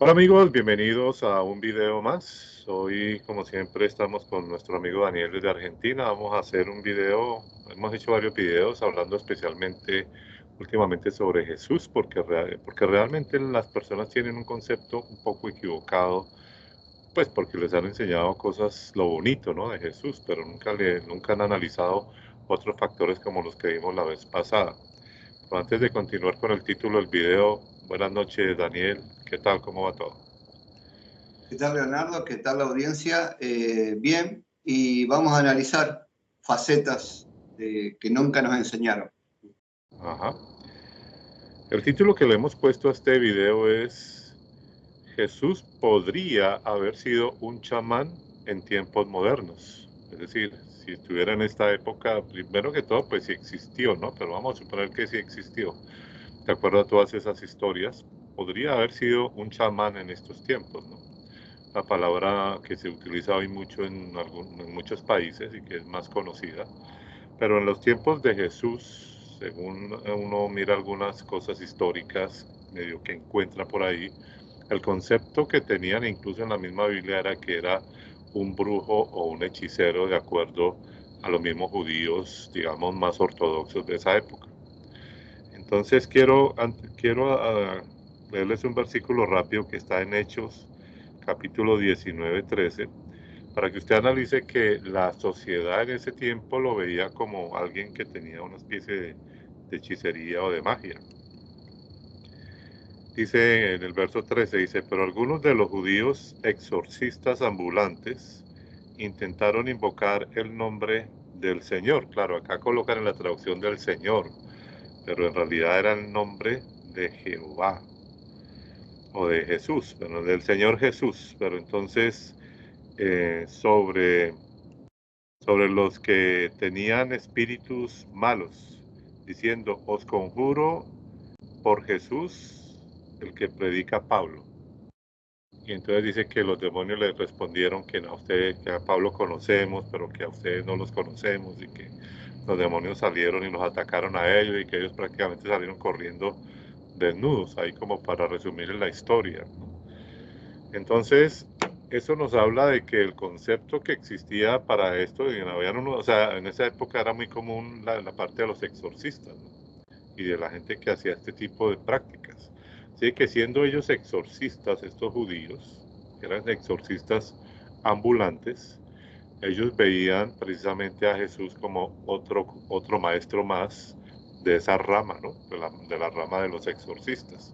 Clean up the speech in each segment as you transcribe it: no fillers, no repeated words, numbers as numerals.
Hola amigos, bienvenidos a un video más. Hoy, como siempre, estamos con nuestro amigo Daniel desde Argentina. Vamos a hacer un video, hemos hecho varios videos hablando especialmente últimamente sobre Jesús, porque realmente las personas tienen un concepto un poco equivocado, pues porque les han enseñado cosas, lo bonito, ¿no?, de Jesús, pero nunca han analizado otros factores como los que vimos la vez pasada. Pero antes de continuar con el título del video, buenas noches Daniel, ¿qué tal? ¿Cómo va todo? ¿Qué tal, Leonardo? ¿Qué tal la audiencia? Bien, y vamos a analizar facetas que nunca nos enseñaron. Ajá. El título que le hemos puesto a este video es Jesús podría haber sido un chamán en tiempos modernos. Es decir, si estuviera en esta época, primero que todo, pues sí existió, ¿no? Pero vamos a suponer que sí existió. De acuerdo a todas esas historias, podría haber sido un chamán en estos tiempos, ¿no? La palabra que se utiliza hoy mucho en muchos países y que es más conocida. Pero en los tiempos de Jesús, según uno mira algunas cosas históricas, medio que encuentra por ahí, el concepto que tenían incluso en la misma Biblia era que era un brujo o un hechicero, de acuerdo a los mismos judíos, digamos, más ortodoxos de esa época. Entonces quiero leerles un versículo rápido que está en Hechos, capítulo 19-13, para que usted analice que la sociedad en ese tiempo lo veía como alguien que tenía una especie de hechicería o de magia. Dice en el verso 13, dice, pero algunos de los judíos exorcistas ambulantes intentaron invocar el nombre del Señor. Claro, acá colocan en la traducción del Señor, pero en realidad era el nombre de Jehová o de Jesús, pero del Señor Jesús. Pero entonces sobre los que tenían espíritus malos, diciendo, os conjuro por Jesús, el que predica Pablo. Y entonces dice que los demonios le respondieron que no, que a Pablo conocemos, pero que a ustedes no los conocemos, y que los demonios salieron y nos atacaron a ellos y que ellos prácticamente salieron corriendo desnudos, ahí como para resumir la historia, ¿no? Entonces, eso nos habla de que el concepto que existía para esto, o sea, en esa época era muy común la parte de los exorcistas, ¿no?, y de la gente que hacía este tipo de prácticas. Así que siendo ellos exorcistas, estos judíos, que eran exorcistas ambulantes, ellos veían precisamente a Jesús como otro maestro más de esa rama, ¿no?, de la rama de los exorcistas.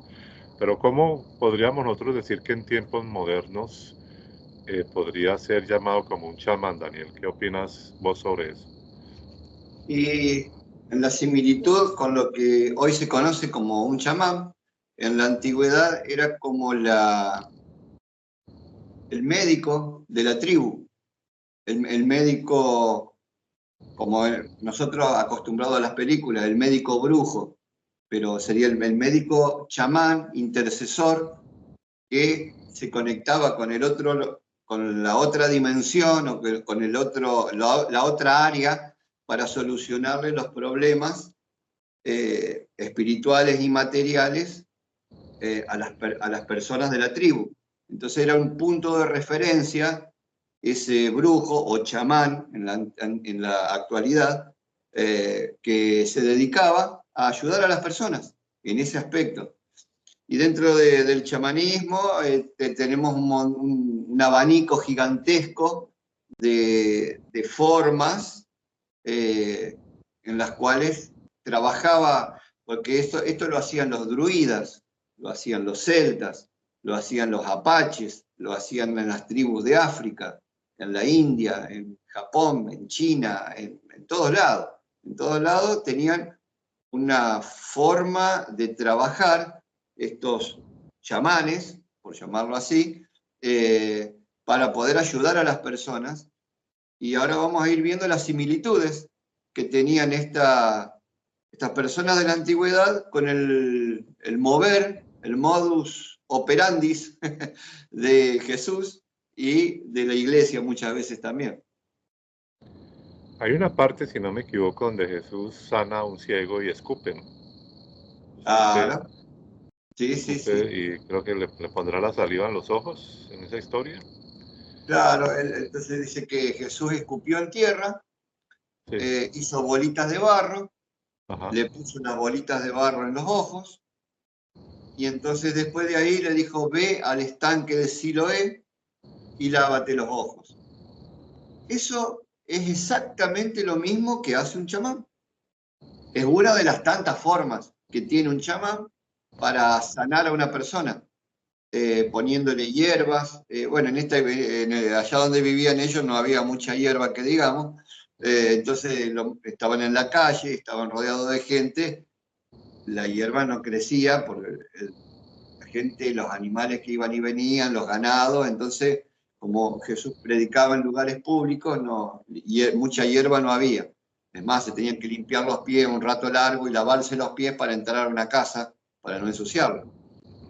Pero ¿cómo podríamos nosotros decir que en tiempos modernos podría ser llamado como un chamán, Daniel? ¿Qué opinas vos sobre eso? Y en la similitud con lo que hoy se conoce como un chamán, en la antigüedad era como el médico de la tribu, el médico, como nosotros acostumbrados a las películas, el médico brujo, pero sería el médico chamán, intercesor, que se conectaba con el otro, con la otra dimensión o con el otro, la otra área para solucionarle los problemas espirituales y materiales a las personas de la tribu. Entonces era un punto de referencia ese brujo o chamán en la actualidad que se dedicaba a ayudar a las personas en ese aspecto. Y dentro del chamanismo tenemos un abanico gigantesco de formas en las cuales trabajaba, porque esto lo hacían los druidas, lo hacían los celtas, lo hacían los apaches, lo hacían en las tribus de África, en la India, en Japón, en China, en todos lados. En todos lados tenían una forma de trabajar estos chamanes, por llamarlo así, para poder ayudar a las personas. Y ahora vamos a ir viendo las similitudes que tenían estas personas de la antigüedad con el mover, el modus operandis de Jesús y de la iglesia muchas veces también. Hay una parte, si no me equivoco, donde Jesús sana a un ciego y escupe, ¿no? Usted, Ahora, Sí, sí, sí. Y creo que le pondrá la saliva en los ojos en esa historia. Claro, entonces dice que Jesús escupió en tierra, Sí, hizo bolitas de barro, ajá. le puso unas bolitas de barro en los ojos, y entonces después de ahí le dijo, ve al estanque de Siloé y lávate los ojos. Eso es exactamente lo mismo que hace un chamán. Es una de las tantas formas que tiene un chamán para sanar a una persona, poniéndole hierbas. Bueno, allá donde vivían ellos no había mucha hierba que digamos, entonces estaban en la calle, estaban rodeados de gente, la hierba no crecía porque la gente, los animales que iban y venían, los ganados, entonces como Jesús predicaba en lugares públicos, no, mucha hierba no había. Es más, se tenían que limpiar los pies un rato largo y lavarse los pies para entrar a una casa, para no ensuciarlo.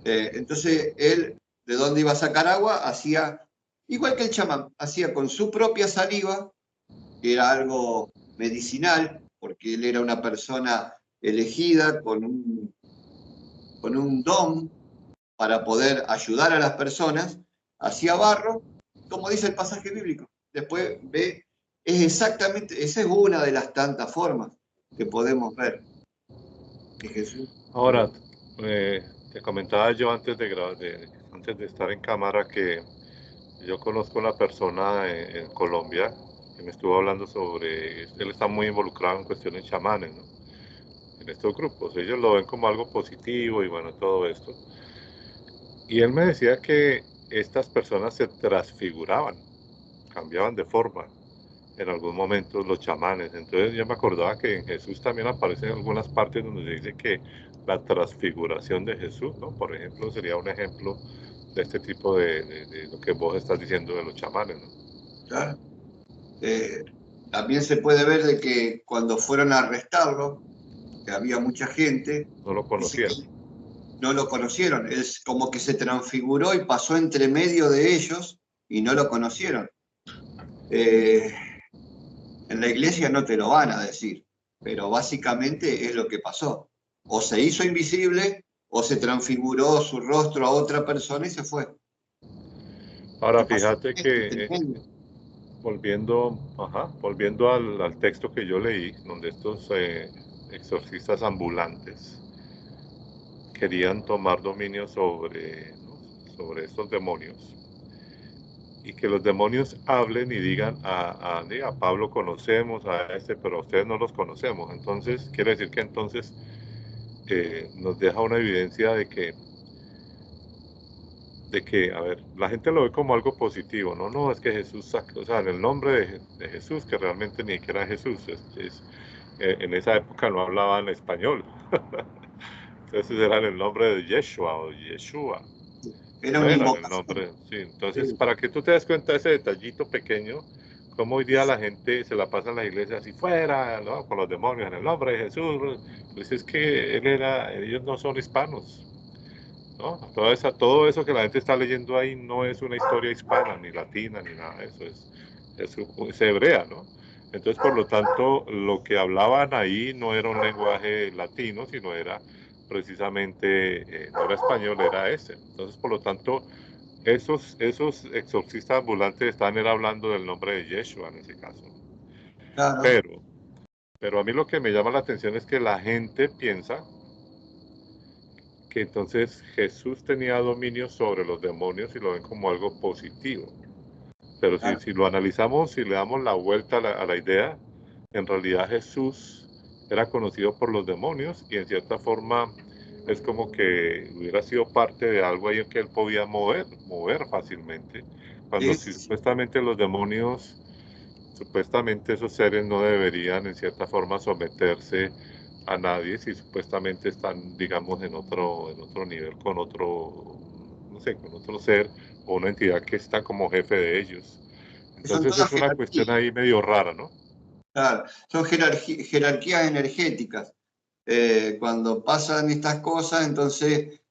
Entonces él, ¿de dónde iba a sacar agua? Hacía, igual que el chamán, hacía con su propia saliva, que era algo medicinal, porque él era una persona elegida con un don para poder ayudar a las personas, hacía barro, como dice el pasaje bíblico. Después ve, es exactamente, esa es una de las tantas formas que podemos ver que Jesús. Ahora, te comentaba yo antes de estar en cámara que yo conozco una persona en Colombia que me estuvo hablando sobre, él está muy involucrado en cuestiones chamanes, ¿no? En estos grupos. Ellos lo ven como algo positivo y bueno, todo esto. Y él me decía que estas personas se transfiguraban, cambiaban de forma en algún momento los chamanes. Entonces yo me acordaba que en Jesús también aparece en algunas partes donde se dice que la transfiguración de Jesús, ¿no? Por ejemplo, sería un ejemplo de este tipo de lo que vos estás diciendo de los chamanes, ¿no? ¿Claro? Eh, También se puede ver de que cuando fueron a arrestarlo, que había mucha gente, No lo dice que conocían. no lo conocieron. Es como que se transfiguró y pasó entre medio de ellos y no lo conocieron. Eh, en la iglesia no te lo van a decir, pero básicamente es lo que pasó. O se hizo invisible o se transfiguró su rostro a otra persona y se fue. Ahora Y pasó fíjate que entre medio. volviendo al texto que yo leí, donde estos exorcistas ambulantes querían tomar dominio sobre, ¿no? sobre estos demonios y que los demonios hablen y digan a Pablo conocemos a este, pero a ustedes no los conocemos. Entonces quiere decir que entonces nos deja una evidencia de que, a ver, la gente lo ve como algo positivo, ¿no? No, es que Jesús saca, o sea, en el nombre de Jesús, que realmente ni siquiera Jesús, en esa época no hablaban español. Entonces era el nombre de Yeshua o Yeshua. Era No una era el invocación. nombre, sí. Entonces, Sí. para que tú te des cuenta de ese detallito pequeño, como hoy día la gente se la pasa en la iglesia así fuera, ¿no? Con los demonios en el nombre de Jesús. Pues es que ellos no son hispanos, ¿no? Todo eso que la gente está leyendo ahí no es una historia hispana, ni latina, ni nada de eso, es hebrea, ¿no? Entonces, por lo tanto, lo que hablaban ahí no era un lenguaje latino, sino era precisamente, no era español, era ese. Entonces, por lo tanto, esos exorcistas ambulantes están hablando del nombre de Yeshua en ese caso. Claro. Pero, pero a mí lo que me llama la atención es que la gente piensa que entonces Jesús tenía dominio sobre los demonios y lo ven como algo positivo. Pero si, Claro. si lo analizamos, si le damos la vuelta a la idea, en realidad Jesús era conocido por los demonios y en cierta forma es como que hubiera sido parte de algo ahí que él podía mover fácilmente. Cuando Sí, si sí, sí. supuestamente los demonios, supuestamente esos seres no deberían en cierta forma someterse a nadie si supuestamente están, digamos, en otro nivel, con otro, no sé, con otro ser o una entidad que está como jefe de ellos. Son Entonces todas es una cuestión jerarquías. ahí medio rara, ¿no? Claro. Son jerarquías energéticas. Cuando pasan estas cosas, entonces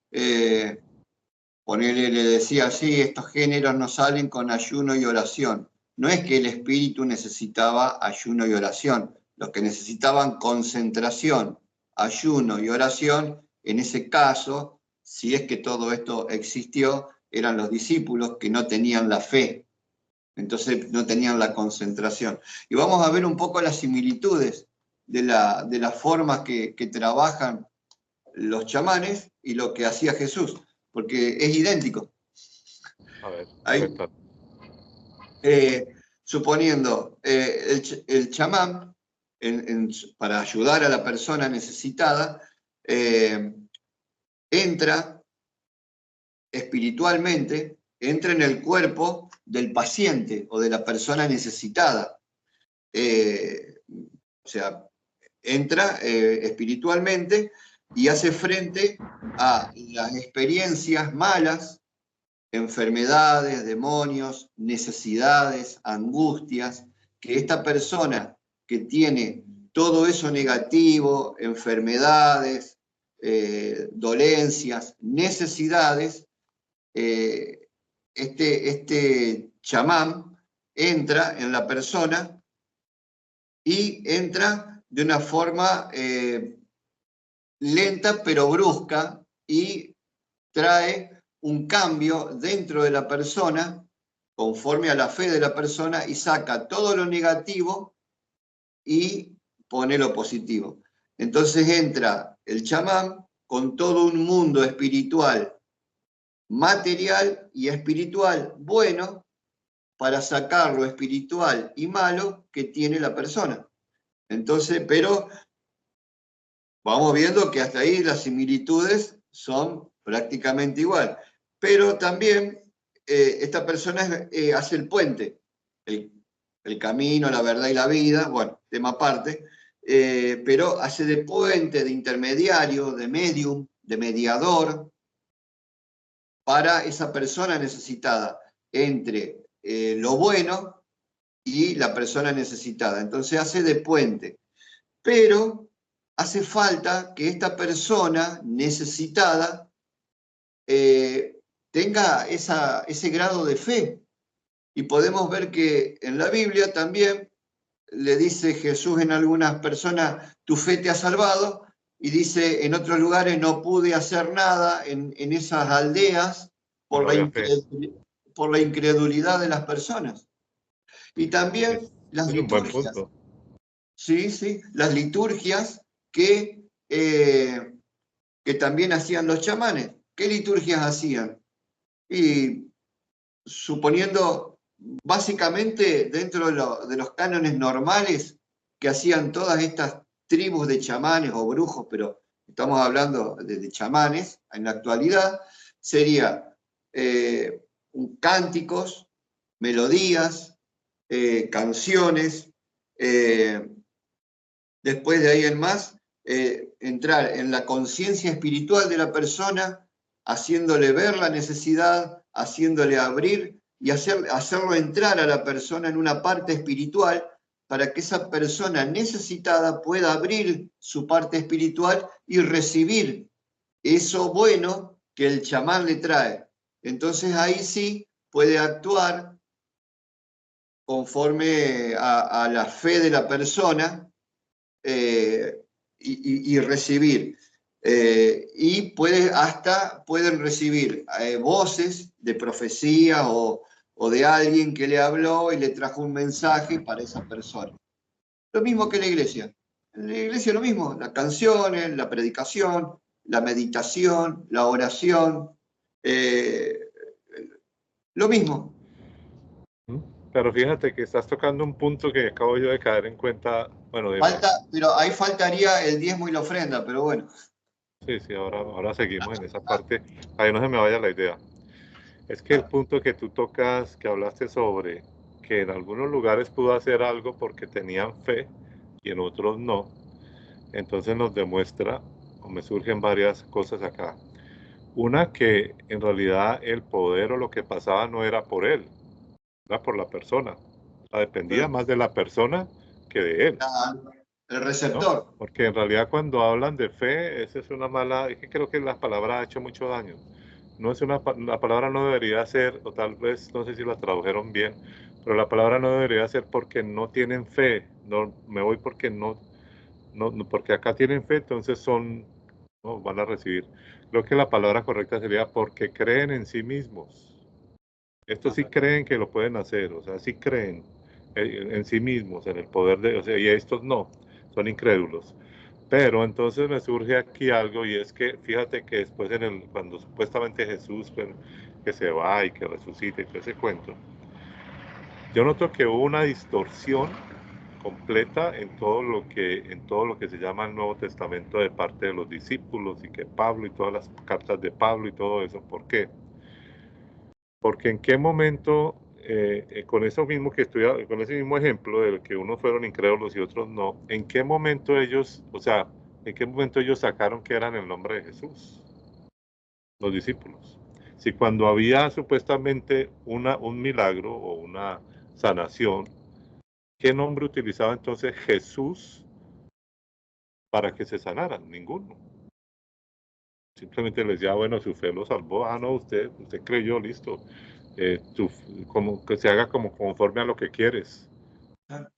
ponele, le decía así, estos géneros no salen con ayuno y oración. No es que el espíritu necesitaba ayuno y oración, los que necesitaban concentración, ayuno y oración, en ese caso si es que todo esto existió, eran los discípulos que no tenían la fe, entonces no tenían la concentración. Y vamos a ver un poco las similitudes de la forma que trabajan los chamanes y lo que hacía Jesús, porque es idéntico. A ver, Hay, cuéntame. suponiendo, el chamán, para ayudar a la persona necesitada, entra espiritualmente, entra en el cuerpo del paciente o de la persona necesitada. O sea, entra espiritualmente y hace frente a las experiencias malas, enfermedades, demonios, necesidades, angustias, que esta persona que tiene todo eso negativo, enfermedades, dolencias, necesidades, este chamán entra en la persona y entra de una forma lenta pero brusca y trae un cambio dentro de la persona conforme a la fe de la persona y saca todo lo negativo y pone lo positivo. Entonces entra el chamán con todo un mundo espiritual, material y espiritual bueno para sacar lo espiritual y malo que tiene la persona. Entonces, pero vamos viendo que hasta ahí las similitudes son prácticamente igual. Pero también esta persona hace el puente, el camino, la verdad y la vida, bueno, tema aparte, pero hace de puente, de intermediario, de medium, de mediador, para esa persona necesitada entre lo bueno y la persona necesitada. Entonces hace de puente. Pero hace falta que esta persona necesitada tenga ese grado de fe. Y podemos ver que en la Biblia también le dice Jesús en algunas personas, tu fe te ha salvado, y dice en otros lugares, no pude hacer nada en esas aldeas No había fe. por la incredulidad de las personas. Y también las Es un buen liturgias. punto. Sí, sí, las liturgias que también hacían los chamanes. ¿Qué liturgias hacían? Y suponiendo, básicamente, dentro de los cánones normales que hacían todas estas tribus de chamanes o brujos, pero estamos hablando de chamanes en la actualidad, sería cánticos, melodías, canciones, después de ahí en más, entrar en la conciencia espiritual de la persona, haciéndole ver la necesidad, haciéndole abrir y hacerlo entrar a la persona en una parte espiritual para que esa persona necesitada pueda abrir su parte espiritual y recibir eso bueno que el chamán le trae. Entonces ahí sí puede actuar conforme a la fe de la persona, y recibir. Y pueden recibir voces de profecía o de alguien que le habló y le trajo un mensaje para esa persona. Lo mismo que en la iglesia. En la iglesia lo mismo, las canciones, la predicación, la meditación, la oración, lo mismo. Pero fíjate que estás tocando un punto que acabo yo de caer en cuenta. Bueno, dime. Pero ahí faltaría el diezmo y la ofrenda, pero bueno. Sí, sí, ahora seguimos en esa parte. Ahí no se me vaya la idea. Es que el punto que tú tocas, que hablaste sobre que en algunos lugares pudo hacer algo porque tenían fe y en otros no, entonces nos demuestra, o me surgen varias cosas acá. Una, que en realidad el poder o lo que pasaba no era por él, era por la persona. O sea, dependía más de la persona que de él, El ¿no? receptor. Porque en realidad cuando hablan de fe, esa es una mala, es que creo que la palabra ha hecho mucho daño. No es la palabra no debería ser, o tal vez no sé si la tradujeron bien, pero la palabra no debería ser porque no tienen fe. No, me voy porque porque acá tienen fe, entonces son ¿no? Van a recibir. Creo que la palabra correcta sería porque creen en sí mismos. Estos sí creen que lo pueden hacer, o sea, sí creen en sí mismos, en el poder de, o sea, y estos no, son incrédulos. Pero entonces me surge aquí algo y es que fíjate que después cuando supuestamente Jesús pues, que se va y que resucita y todo ese cuento, yo noto que hubo una distorsión completa en todo lo que se llama el Nuevo Testamento de parte de los discípulos y que Pablo y todas las cartas de Pablo y todo eso. ¿Por qué? Porque en qué momento, con eso mismo que estoy, con ese mismo ejemplo de que unos fueron incrédulos y otros no, ¿en qué momento ellos, o sea, en qué momento ellos sacaron que eran el nombre de Jesús, los discípulos? Si cuando había supuestamente un milagro o una sanación, ¿qué nombre utilizaba entonces Jesús para que se sanaran? Ninguno. Simplemente les decía, bueno, su fe lo salvó. Ah, no, usted creyó, listo. Como que se haga como conforme a lo que quieres. Claro,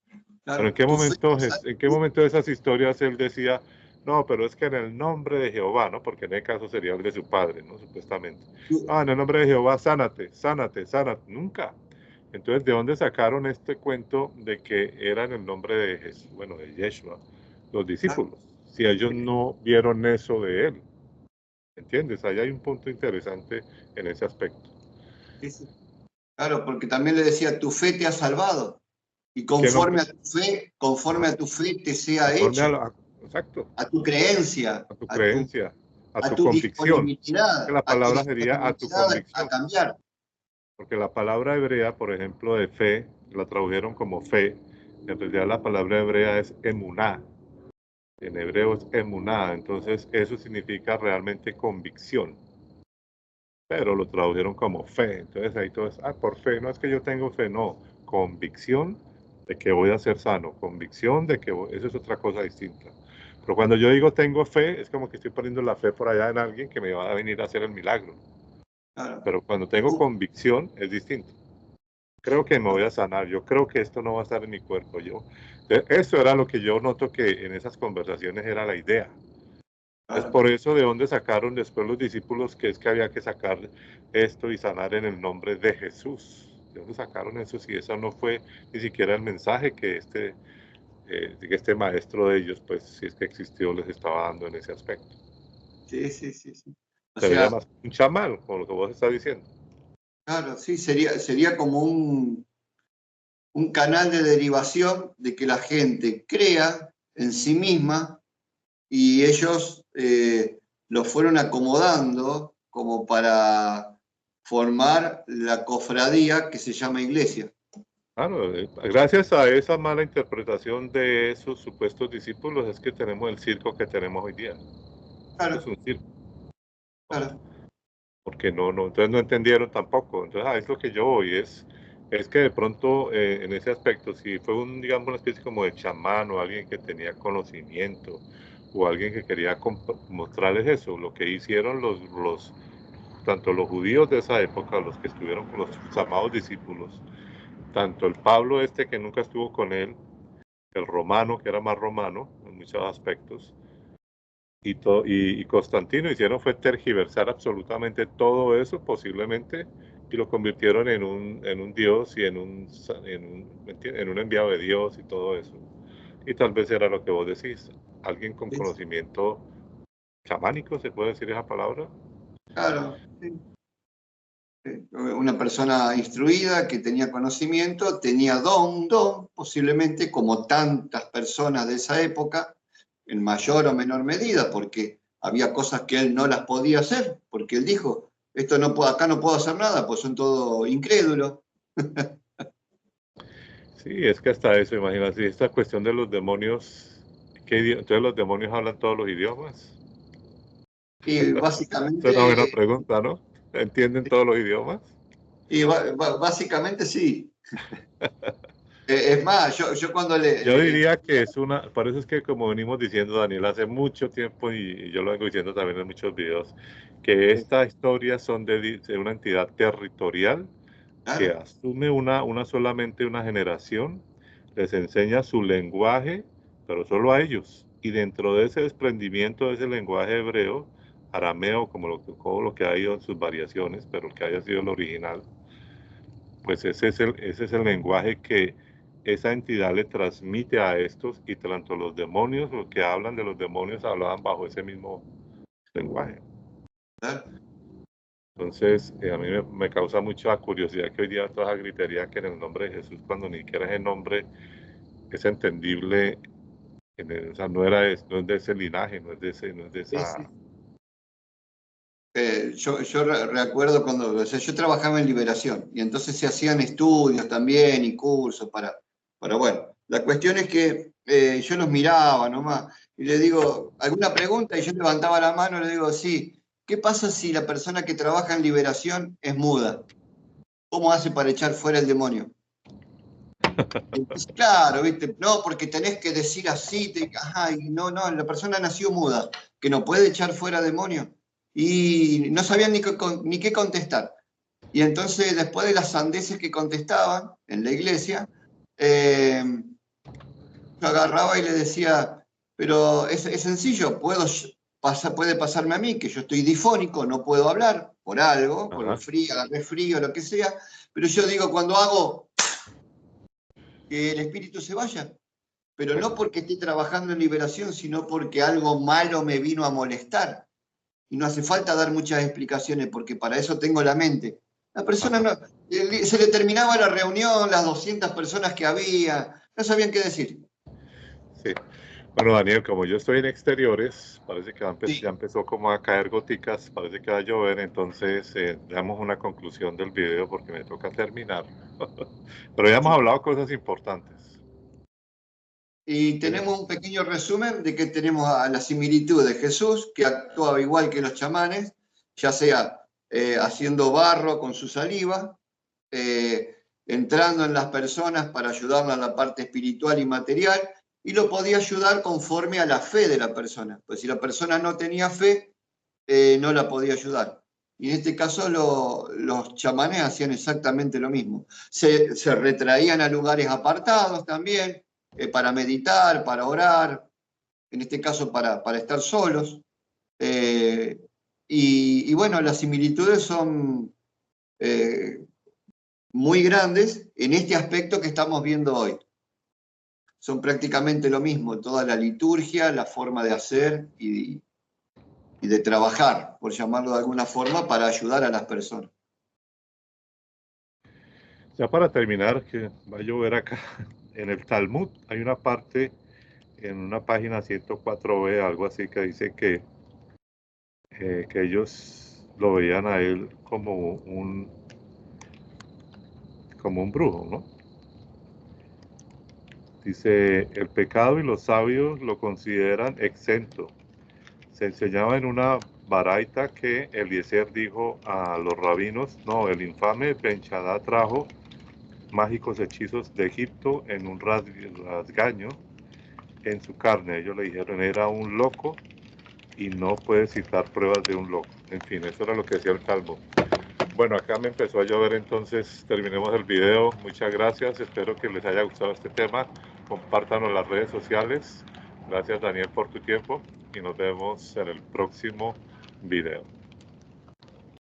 Pero claro. ¿en qué momento de esas historias él decía, no, pero es que en el nombre de Jehová, ¿no? Porque en el caso sería el de su padre, ¿no? Supuestamente. Ah, en el nombre de Jehová, sánate, sánate, sánate. Nunca. Entonces, ¿de dónde sacaron este cuento de que era en el nombre de Jesús, bueno, de Yeshua, los discípulos? Si ellos no vieron eso de él. ¿Entiendes? Ahí hay un punto interesante en ese aspecto. Sí, sí. Claro, porque también le decía, tu fe te ha salvado. Y ¿Qué nombre? conforme a tu fe te sea Conforme hecho, exacto, a tu creencia, a tu creencia, a a tu tu convicción. Que disponibilidad, la a tu palabra sería a tu disponibilidad a convicción. cambiar. Porque la palabra hebrea, por ejemplo, de fe, la tradujeron como fe. En realidad la palabra hebrea es emuná. En hebreo es emuná. Entonces eso significa realmente convicción. Pero lo tradujeron como fe. Entonces ahí todo es, por fe, no es que yo tengo fe, no. Convicción de que voy a ser sano. Convicción de que eso es otra cosa distinta. Pero cuando yo digo tengo fe, es como que estoy poniendo la fe por allá en alguien que me va a venir a hacer el milagro. Claro. Pero cuando tengo convicción es distinto. Creo que me voy a sanar, yo creo que esto no va a estar en mi cuerpo. Eso era lo que yo noto que en esas conversaciones era la idea. Es Claro. por eso de dónde sacaron después los discípulos que es que había que sacar esto y sanar en el nombre de Jesús. ¿De dónde sacaron eso? Si eso no fue ni siquiera el mensaje que este maestro de ellos, pues si es que existió, les estaba dando en ese aspecto. Sí, sí, sí, sí. O Se veía sea, más un chamán, como lo que vos estás diciendo. claro, sí, sería como un canal de derivación de que la gente crea en sí misma y ellos lo fueron acomodando como para formar la cofradía que se llama iglesia. Claro, gracias a esa mala interpretación de esos supuestos discípulos es que tenemos el circo que tenemos hoy día. Esto es Claro, un circo, ¿no? claro, Porque entonces no entendieron tampoco. Entonces, es lo que yo voy, es que de pronto en ese aspecto, si fue digamos, una especie como de chamán o alguien que tenía conocimiento o alguien que quería mostrarles eso, lo que hicieron tanto los judíos de esa época, los que estuvieron con los llamados discípulos, tanto el Pablo que nunca estuvo con él, el romano, que era más romano en muchos aspectos, y Constantino hicieron fue tergiversar absolutamente todo eso posiblemente y lo convirtieron en un dios y en un enviado de Dios y todo eso. Y tal vez era lo que vos decís, alguien con sí, conocimiento chamánico, ¿se puede decir esa palabra? claro. Sí. Una persona instruida que tenía conocimiento, tenía don, posiblemente como tantas personas de esa época, en mayor o menor medida, porque había cosas que él no las podía hacer, porque él dijo, acá no puedo hacer nada, pues son todos incrédulos. Sí, es que hasta eso, imagínate, esta cuestión de los demonios, entonces los demonios hablan todos los idiomas. Y Es una buena básicamente, pregunta, ¿no? ¿Entienden todos los idiomas? básicamente sí. Es más, yo cuando Yo diría que por eso es que como venimos diciendo, Daniel, hace mucho tiempo, y yo lo vengo diciendo también en muchos videos, que esta historia son de una entidad territorial que claro, asume solamente una generación, les enseña su lenguaje, pero solo a ellos. y dentro de ese desprendimiento de ese lenguaje hebreo, arameo, como lo que ha ido en sus variaciones, pero el que haya sido el original, pues ese es el lenguaje que esa entidad le transmite a estos, y tanto los demonios, los que hablan de los demonios, hablaban bajo ese mismo lenguaje. Entonces, a mí me causa mucha curiosidad que hoy día toda esa gritería que en el nombre de Jesús, cuando ni siquiera ese nombre es entendible, o sea, no es de ese linaje, no es de esa... Sí. Yo recuerdo cuando, o sea, yo trabajaba en Liberación y entonces se hacían estudios también y cursos para bueno, la cuestión es que yo los miraba nomás y le digo, ¿alguna pregunta? Y yo levantaba la mano y le digo, sí, ¿qué pasa si la persona que trabaja en Liberación es muda? ¿Cómo hace para echar fuera el demonio? Entonces, claro, ¿viste? No, porque tenés que decir así, ajá, y no, la persona nació muda, que no puede echar fuera demonio. Y no sabían ni qué contestar. Y entonces, después de las sandeces que contestaban en la iglesia, yo agarraba y le decía, pero es sencillo, puede pasarme a mí, que yo estoy difónico, no puedo hablar por algo, por el frío, agarré frío, lo que sea, pero yo digo, cuando hago que el espíritu se vaya, pero no porque esté trabajando en liberación, sino porque algo malo me vino a molestar. Y no hace falta dar muchas explicaciones, porque para eso tengo la mente. La persona no, se le terminaba la reunión, las 200 personas que había, no sabían qué decir. Sí. Bueno, Daniel, como yo estoy en exteriores, parece que Sí. ya empezó como a caer goticas, parece que va a llover, entonces damos una conclusión del video porque me toca terminar. Pero ya hemos hablado cosas importantes. Y tenemos un pequeño resumen de que tenemos a la similitud de Jesús, que actuaba igual que los chamanes, ya sea haciendo barro con su saliva, entrando en las personas para ayudarla en la parte espiritual y material, y lo podía ayudar conforme a la fe de la persona. Pues si la persona no tenía fe, no la podía ayudar. Y en este caso los chamanes hacían exactamente lo mismo. Se retraían a lugares apartados también, para meditar, para orar, en este caso para estar solos. Y bueno, las similitudes son muy grandes en este aspecto que estamos viendo hoy. Son prácticamente lo mismo, toda la liturgia, la forma de hacer y de trabajar, por llamarlo de alguna forma, para ayudar a las personas. Ya para terminar, que va a llover acá, en el Talmud hay una parte, en una página 104b, algo así, que dice que ellos lo veían a él como un brujo, ¿no? Dice, el pecado y los sabios lo consideran exento. Se enseñaba en una baraita que Eliezer dijo a los rabinos, no, el infame Benchadá trajo mágicos hechizos de Egipto en un rasgaño en su carne. Ellos le dijeron, era un loco y no puede citar pruebas de un loco. En fin, eso era lo que decía el Talmud. Bueno, acá me empezó a llover, entonces terminemos el video. Muchas gracias, espero que les haya gustado este tema. Compártanos en las redes sociales. Gracias, Daniel, por tu tiempo y nos vemos en el próximo video.